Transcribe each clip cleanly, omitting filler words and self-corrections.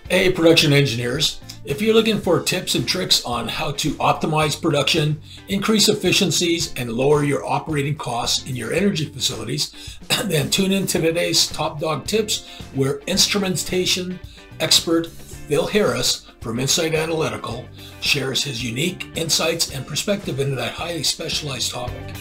Hey, production engineers. If you're looking for tips and tricks on how to optimize production, increase efficiencies, and lower your operating costs in your energy facilities, then tune in to today's Top Dog Tips, where instrumentation expert Phil Harris from Insight Analytical shares his unique insights and perspective into that highly specialized topic.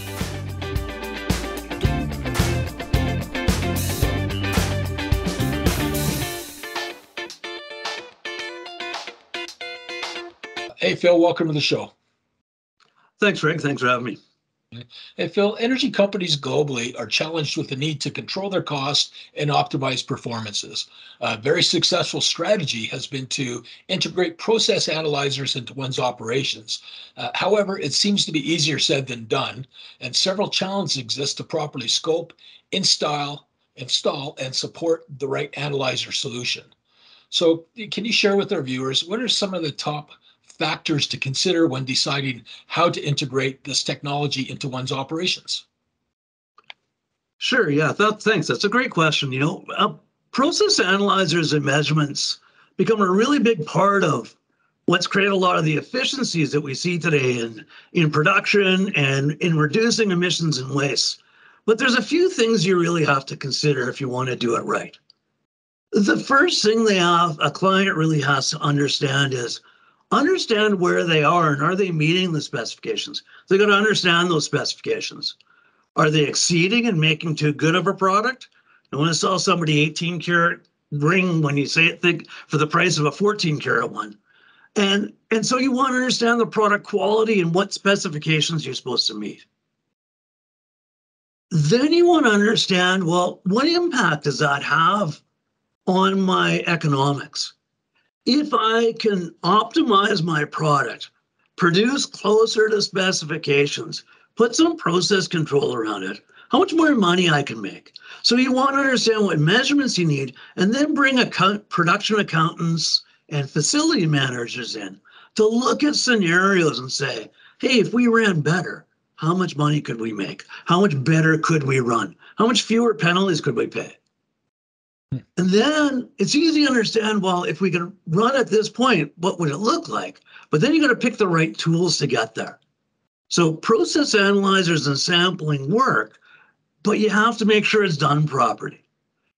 Hey, Phil, welcome to the show. Thanks, Rick. Thanks for having me. Hey, Phil, energy companies globally are challenged with the need to control their costs and optimize performances. A very successful strategy has been to integrate process analyzers into one's operations. However, it seems to be easier said than done, and several challenges exist to properly scope, install, and support the right analyzer solution. So, can you share with our viewers what are some of the top factors to consider when deciding how to integrate this technology into one's operations? Sure. Yeah. Thanks. That's a great question. Process analyzers and measurements become a really big part of what's created a lot of the efficiencies that we see today in production and in reducing emissions and waste. But there's a few things you really have to consider if you want to do it right. The first thing a client really has to understand is understand where they are and are they meeting the specifications. They got to understand those specifications. Are they exceeding and making too good of a product? I want to sell somebody 18 karat ring when you say it, think for the price of a 14 karat one. And so you want to understand the product quality and what specifications you're supposed to meet. Then you want to understand, well, what impact does that have on my economics? If I can optimize my product, produce closer to specifications, put some process control around it, how much more money I can make. So you want to understand what measurements you need, and then bring production accountants and facility managers in to look at scenarios and say, hey, if we ran better, how much money could we make? How much better could we run? How much fewer penalties could we pay? And then it's easy to understand, well, if we can run at this point, what would it look like? But then you got to pick the right tools to get there. So process analyzers and sampling work, but you have to make sure it's done properly.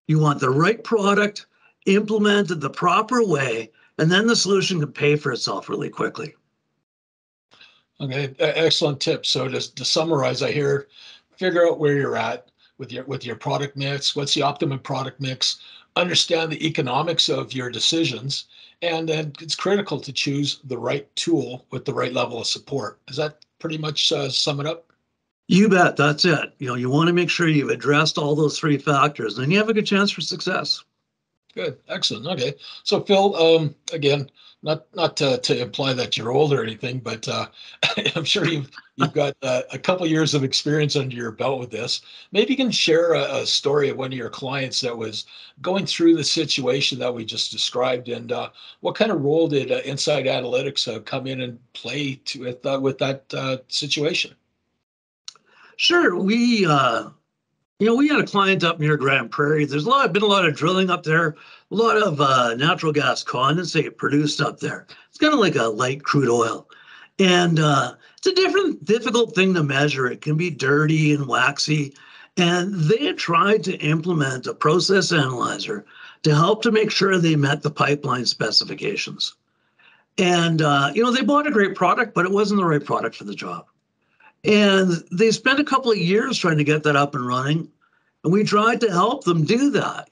You want the right product implemented the proper way, and then the solution can pay for itself really quickly. Okay, excellent tip. So to summarize, I hear figure out where you're at with your product mix. What's the optimum product mix? Understand the economics of your decisions, and then it's critical to choose the right tool with the right level of support. Does that pretty much sum it up? You bet. That's it. You want to make sure you've addressed all those three factors, and you have a good chance for success. Good, excellent. Okay, so Phil, again, not to imply that you're old or anything, but I'm sure you've got a couple years of experience under your belt with this. Maybe you can share a story of one of your clients that was going through the situation that we just described, and what kind of role did Insight Analytics come in and play with that situation? Sure. We had a client up near Grand Prairie. There's been a lot of drilling up there, a lot of natural gas condensate produced up there. It's kind of like a light crude oil. And it's a difficult thing to measure. It can be dirty and waxy. And they had tried to implement a process analyzer to help to make sure they met the pipeline specifications. And, they bought a great product, but it wasn't the right product for the job. And they spent a couple of years trying to get that up and running. And we tried to help them do that.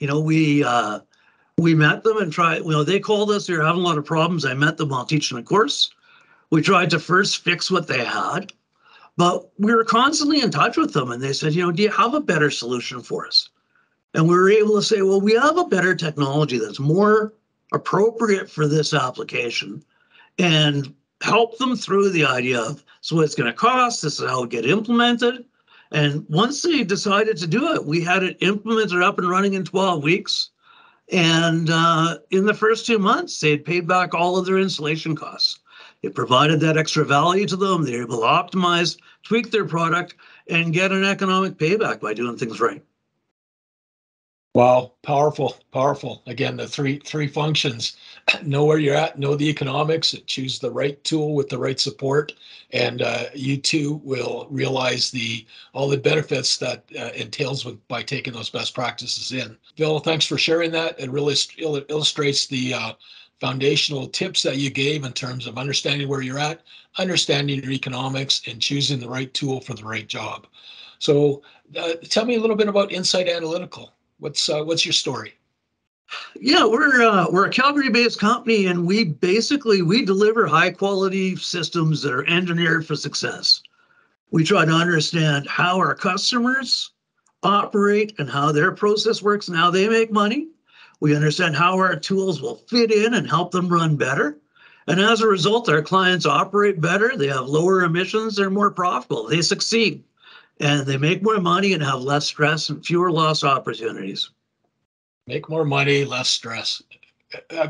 We met them and tried, they called us, they were having a lot of problems. I met them while teaching a course. We tried to first fix what they had, but we were constantly in touch with them. And they said, do you have a better solution for us? And we were able to say, well, we have a better technology that's more appropriate for this application, and help them through the idea of, so what it's going to cost, this is how it get implemented. And once they decided to do it, we had it implemented up and running in 12 weeks. And in the first 2 months, they had paid back all of their installation costs. It provided that extra value to them. They were able to optimize, tweak their product, and get an economic payback by doing things right. Wow, powerful, powerful. Again, the three functions: know where you're at, know the economics, choose the right tool with the right support, and you too will realize the all the benefits that entails with by taking those best practices in. Phil, thanks for sharing that. It really illustrates the foundational tips that you gave in terms of understanding where you're at, understanding your economics, and choosing the right tool for the right job. So, tell me a little bit about Insight Analytical. What's your story? Yeah, we're a Calgary-based company, and we deliver high-quality systems that are engineered for success. We try to understand how our customers operate and how their process works and how they make money. We understand how our tools will fit in and help them run better. And as a result, our clients operate better, they have lower emissions, they're more profitable, they succeed, and they make more money and have less stress and fewer loss opportunities. Make more money, less stress.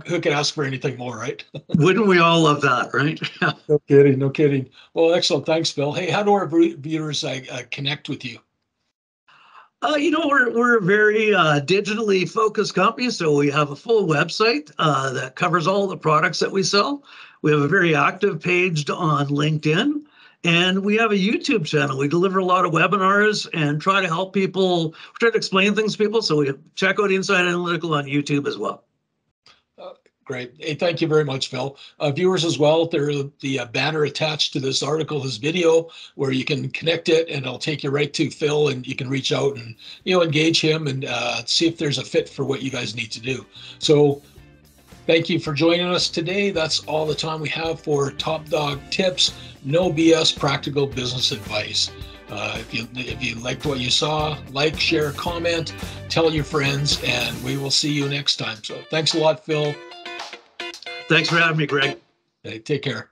Who could ask for anything more, right? Wouldn't we all love that, right? No kidding, no kidding. Well, excellent. Thanks, Bill. Hey, how do our viewers connect with you? We're a very digitally focused company, so we have a full website that covers all the products that we sell. We have a very active page on LinkedIn, and we have a YouTube channel. We deliver a lot of webinars and try to help people, try to explain things to people. So we check out Insight Analytical on YouTube as well. Great. Hey, thank you very much, Phil. Viewers as well, there's the banner attached to this article, this video, where you can connect it, and it'll take you right to Phil, and you can reach out and engage him and see if there's a fit for what you guys need to do. So thank you for joining us today. That's all the time we have for Top Dog Tips, no BS practical business advice. If you liked what you saw, like, share, comment, tell your friends, and we will see you next time. So thanks a lot, Phil. Thanks for having me, Greg. Hey, take care.